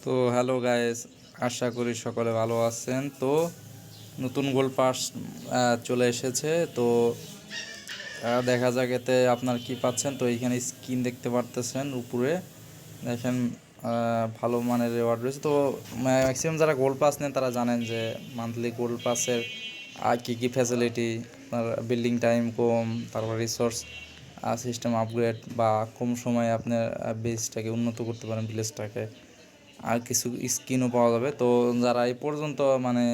তো hello guys, আশা করি সকলে ভালো আছেন। তো নতুন গোল পাস চলে এসেছে। তো দেখা যাক এতে আপনার কি পাচ্ছেন। তো এইখানে স্কিন দেখতে পারতেছেন উপরে দেখেন, ভালো মানের রেওয়ার্ড রয়েছে। তো ম্যাক্সিমাম যারা গোল্ড পাস নেন তারা জানেন যে মান্থলি গোল্ড পাসের কী কী ফ্যাসিলিটি, আপনার বিল্ডিং টাইম কম, তারপর রিসোর্স সিস্টেম আপগ্রেড বা কম সময়ে আপনার বেসটাকে উন্নত করতে পারেন, ভিলেজটাকে, আর কিছু স্কিনও পাওয়া যাবে। তো যারা এই পর্যন্ত মানে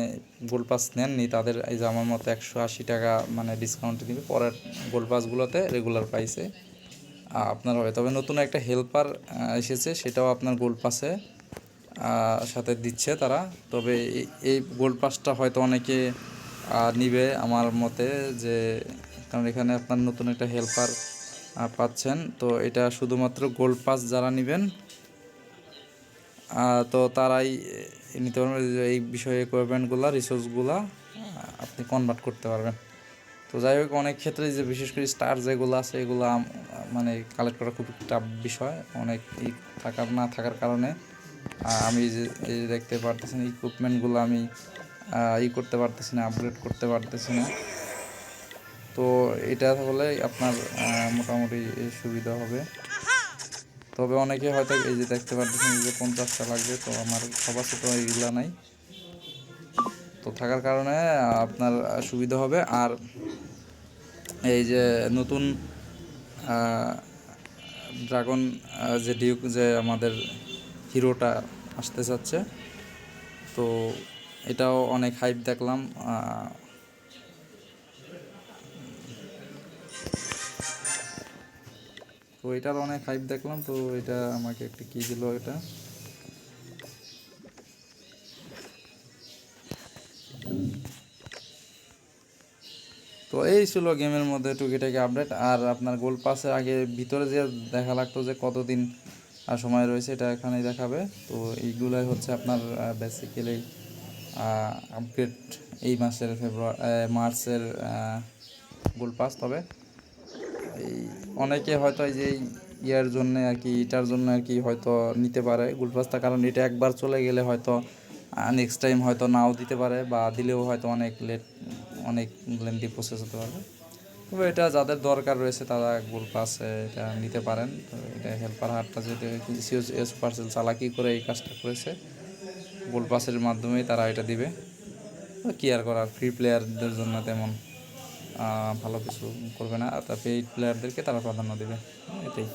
গোল্ড পাস নেননি তাদের এই যে আমার মতো 180 টাকা মানে ডিসকাউন্টে দিবে, পরের গোল্ড পাসগুলোতে রেগুলার পাইছে আপনার হবে। তবে নতুন একটা হেল্পার এসেছে, সেটাও আপনার গোল্ড পাসে সাথে দিচ্ছে তারা। তবে এই গোল্ড পাসটা হয়তো অনেকে নিবে আমার মতে, যে কারণ এখানে আপনার নতুন একটা হেল্পার পাচ্ছেন। তো এটা শুধুমাত্র গোল্ড পাস যারা নেবেন তো তারাই নিতে পারবেন। এই বিষয়ে রিকোয়ারমেন্টগুলো, রিসোর্সগুলো আপনি কনভার্ট করতে পারবেন। তো যাই হোক, অনেক ক্ষেত্রে যে বিশেষ করে স্টার যেগুলো আছে এগুলো মানে কালেক্ট করা খুব টাফ বিষয়, অনেক না থাকার কারণে আমি যে এই যে দেখতে পারতেছেন ইকুইপমেন্টগুলো আমি করতে পারতেছি না, আপগ্রেড করতে পারতেছি না। তো এটা হলে আপনার মোটামুটি সুবিধা হবে। তবে অনেকে হয়তো এই যে দেখতে পারতেছেন যে 50টা লাগবে, তো আমার সবার তো এইগুলা নাই। তো থাকার কারণে আপনার সুবিধা হবে। আর এই যে নতুন ড্রাগন যে ডিউক যে আমাদের হিরোটা আসতে চাচ্ছে, তো এটাও অনেক হাইপ দেখলাম। তো এটার অনেক হাইপ দেখলাম। তো এটা আমাকে একটা কী দিল এটা। তো এই ছিল গেমের মধ্যে টুকিটাকি আপডেট। আর আপনার গোল্ড পাসের আগে ভিতরে যে দেখা লাগতো যে কতদিন সময় রয়েছে, এটা এখানেই দেখাবে। তো এইগুলাই হচ্ছে আপনার বেসিক্যালি আপডেট এই মাসের মার্চের গোল্ড পাস। তবে এই অনেকে হয়তো এই যে এই ইয়ার জন্যে আর কি, এটার জন্য আর কি হয়তো নিতে পারে গোল্ড পাসটা, কারণ এটা একবার চলে গেলে হয়তো নেক্সট টাইম হয়তো নাও দিতে পারে, বা দিলেও হয়তো অনেক লেন্দি প্রসেস হতে পারে। তবে এটা যাদের দরকার রয়েছে তারা গোল্ড পাস এটা নিতে পারেন। তো এটা হেল্পার হাটটা যেটা এস পার্সেল চালাকি করে এই কাজটা করেছে, গোল্ড পাসের মাধ্যমেই তারা এটা দিবে। কি আর করার, ফ্রি প্লেয়ারদের জন্য তেমন ভালো কিছু করবে না, তা পেইড প্লেয়ারদেরকে তারা প্রাধান্য দেবে, এটাই।